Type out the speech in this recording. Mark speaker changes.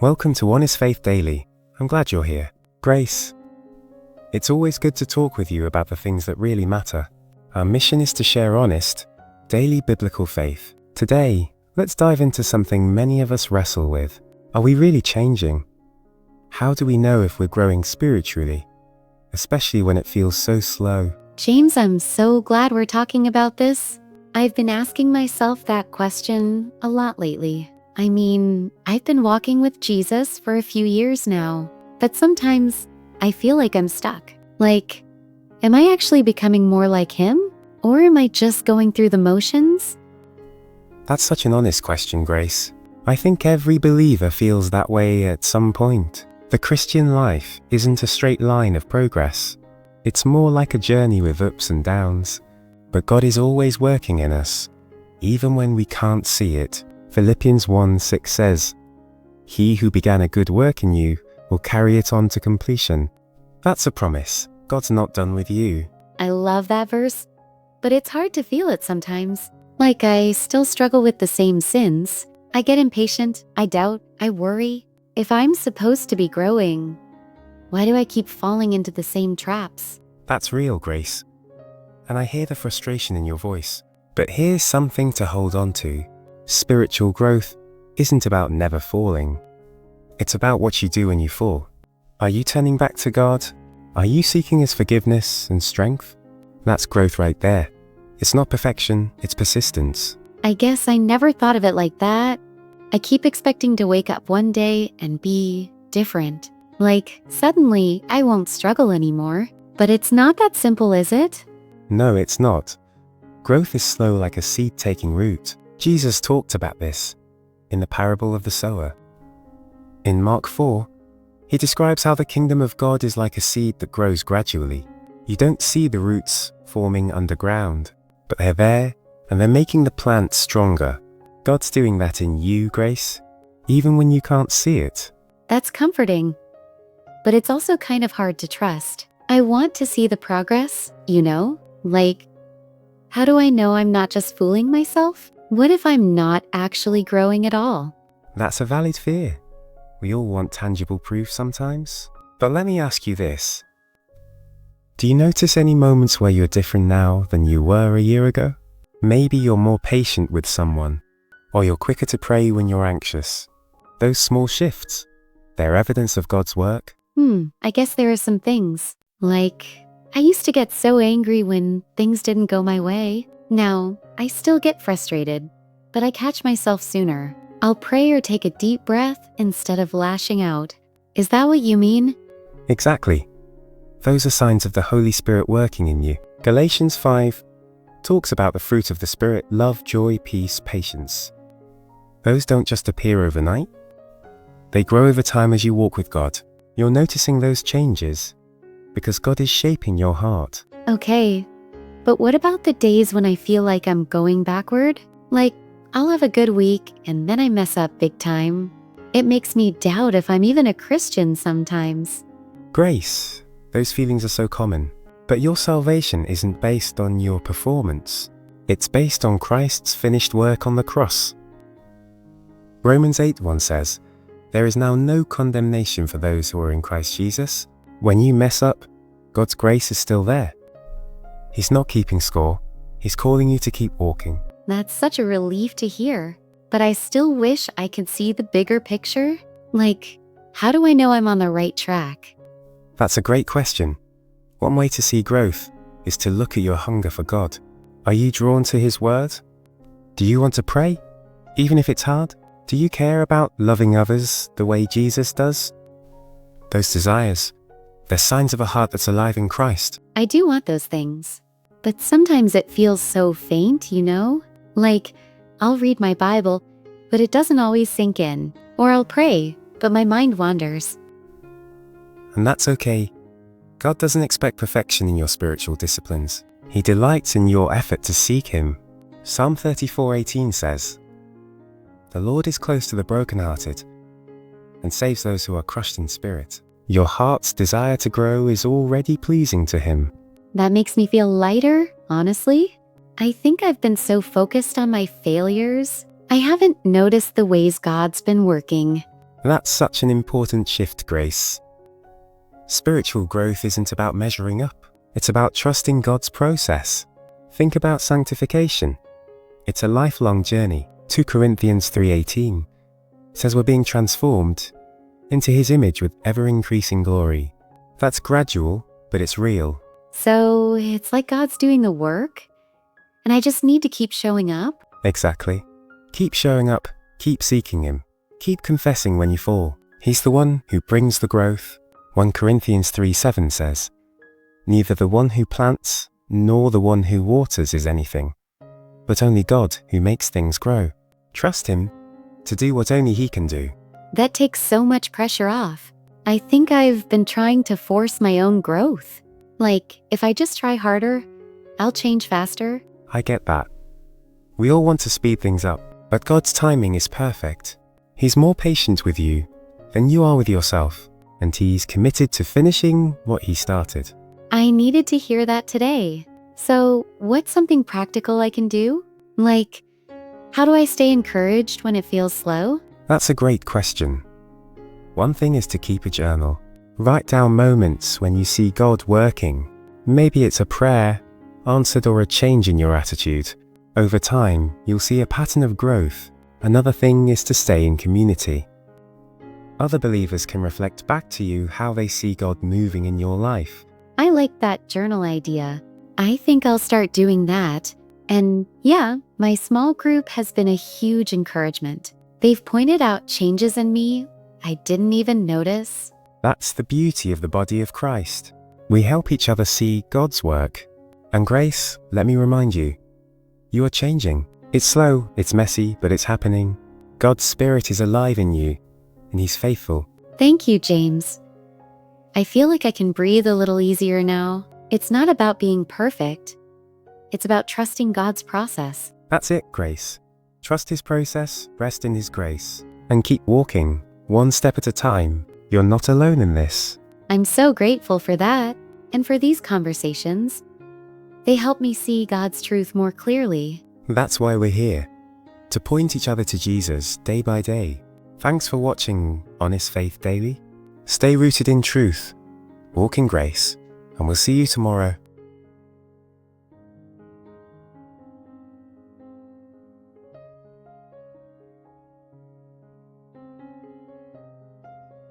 Speaker 1: Welcome to Honest Faith Daily. I'm glad you're here. Grace. It's always good to talk with you about the things that really matter. Our mission is to share honest, daily biblical faith. Today, let's dive into something many of us wrestle with. Are we really changing? How do we know if we're growing spiritually, especially when it feels so slow?
Speaker 2: James, I'm so glad we're talking about this. I've been asking myself that question a lot lately. I've been walking with Jesus for a few years now, but sometimes I feel like I'm stuck. Am I actually becoming more like him? Or am I just going through the motions?
Speaker 1: That's such an honest question, Grace. I think every believer feels that way at some point. The Christian life isn't a straight line of progress. It's more like a journey with ups and downs. But God is always working in us, even when we can't see it. Philippians 1:6 says, "He who began a good work in you will carry it on to completion." That's a promise. God's not done with you.
Speaker 2: I love that verse, but it's hard to feel it sometimes. I still struggle with the same sins. I get impatient, I doubt, I worry. If I'm supposed to be growing, why do I keep falling into the same traps?
Speaker 1: That's real, Grace. And I hear the frustration in your voice. But here's something to hold on to. Spiritual growth isn't about never falling. It's about what you do when you fall. Are you turning back to God? Are you seeking His forgiveness and strength? That's growth right there. It's not perfection, it's persistence.
Speaker 2: I guess I never thought of it like that. I keep expecting to wake up one day and be different. Suddenly I won't struggle anymore. But it's not that simple, is it?
Speaker 1: No, it's not. Growth is slow like a seed taking root. Jesus talked about this in the parable of the sower. In Mark 4, he describes how the kingdom of God is like a seed that grows gradually. You don't see the roots forming underground, but they're there and they're making the plant stronger. God's doing that in you, Grace, even when you can't see it.
Speaker 2: That's comforting, but it's also kind of hard to trust. I want to see the progress, how do I know I'm not just fooling myself? What if I'm not actually growing at all?
Speaker 1: That's a valid fear. We all want tangible proof sometimes. But let me ask you this. Do you notice any moments where you're different now than you were a year ago? Maybe you're more patient with someone, or you're quicker to pray when you're anxious. Those small shifts, they're evidence of God's work.
Speaker 2: I guess there are some things. I used to get so angry when things didn't go my way. Now, I still get frustrated, but I catch myself sooner. I'll pray or take a deep breath instead of lashing out. Is that what you mean?
Speaker 1: Exactly. Those are signs of the Holy Spirit working in you. Galatians 5 talks about the fruit of the Spirit: love, joy, peace, patience. Those don't just appear overnight. They grow over time as you walk with God. You're noticing those changes because God is shaping your heart.
Speaker 2: Okay, but what about the days when I feel like I'm going backward? I'll have a good week and then I mess up big time. It makes me doubt if I'm even a Christian sometimes.
Speaker 1: Grace, those feelings are so common. But your salvation isn't based on your performance. It's based on Christ's finished work on the cross. Romans 8:1 says, "There is now no condemnation for those who are in Christ Jesus." When you mess up, God's grace is still there. He's not keeping score. He's calling you to keep walking.
Speaker 2: That's such a relief to hear. But I still wish I could see the bigger picture. How do I know I'm on the right track?
Speaker 1: That's a great question. One way to see growth is to look at your hunger for God. Are you drawn to His word? Do you want to pray, even if it's hard? Do you care about loving others the way Jesus does? Those desires, they're signs of a heart that's alive in Christ.
Speaker 2: I do want those things. But sometimes it feels so faint, I'll read my Bible, but it doesn't always sink in. Or I'll pray, but my mind wanders.
Speaker 1: And that's okay. God doesn't expect perfection in your spiritual disciplines. He delights in your effort to seek Him. Psalm 34:18 says, "The Lord is close to the brokenhearted and saves those who are crushed in spirit." Your heart's desire to grow is already pleasing to Him.
Speaker 2: That makes me feel lighter, honestly. I think I've been so focused on my failures, I haven't noticed the ways God's been working.
Speaker 1: That's such an important shift, Grace. Spiritual growth isn't about measuring up. It's about trusting God's process. Think about sanctification. It's a lifelong journey. 2 Corinthians 3:18 says we're being transformed into His image with ever-increasing glory. That's gradual, but it's real.
Speaker 2: So it's like God's doing the work, and I just need to keep showing up?
Speaker 1: Exactly. Keep showing up, keep seeking Him, keep confessing when you fall. He's the one who brings the growth. 1 Corinthians 3:7 says, "Neither the one who plants nor the one who waters is anything, but only God who makes things grow." Trust Him to do what only He can do.
Speaker 2: That takes so much pressure off. I think I've been trying to force my own growth. Like, if I just try harder, I'll change faster.
Speaker 1: I get that. We all want to speed things up, but God's timing is perfect. He's more patient with you than you are with yourself, and He's committed to finishing what He started.
Speaker 2: I needed to hear that today. So, what's something practical I can do? Like, how do I stay encouraged when it feels slow?
Speaker 1: That's a great question. One thing is to keep a journal. Write down moments when you see God working. Maybe it's a prayer answered or a change in your attitude. Over time, you'll see a pattern of growth. Another thing is to stay in community. Other believers can reflect back to you how they see God moving in your life.
Speaker 2: I like that journal idea. I think I'll start doing that. And yeah, my small group has been a huge encouragement. They've pointed out changes in me I didn't even notice.
Speaker 1: That's the beauty of the body of Christ. We help each other see God's work. And Grace, let me remind you, you are changing. It's slow, it's messy, but it's happening. God's Spirit is alive in you, and He's faithful.
Speaker 2: Thank you, James. I feel like I can breathe a little easier now. It's not about being perfect. It's about trusting God's process.
Speaker 1: That's it, Grace. Trust His process, rest in His grace, and keep walking, one step at a time. You're not alone in this.
Speaker 2: I'm so grateful for that, and for these conversations. They help me see God's truth more clearly.
Speaker 1: That's why we're here, to point each other to Jesus day by day. Thanks for watching Honest Faith Daily. Stay rooted in truth, walk in grace, and we'll see you tomorrow.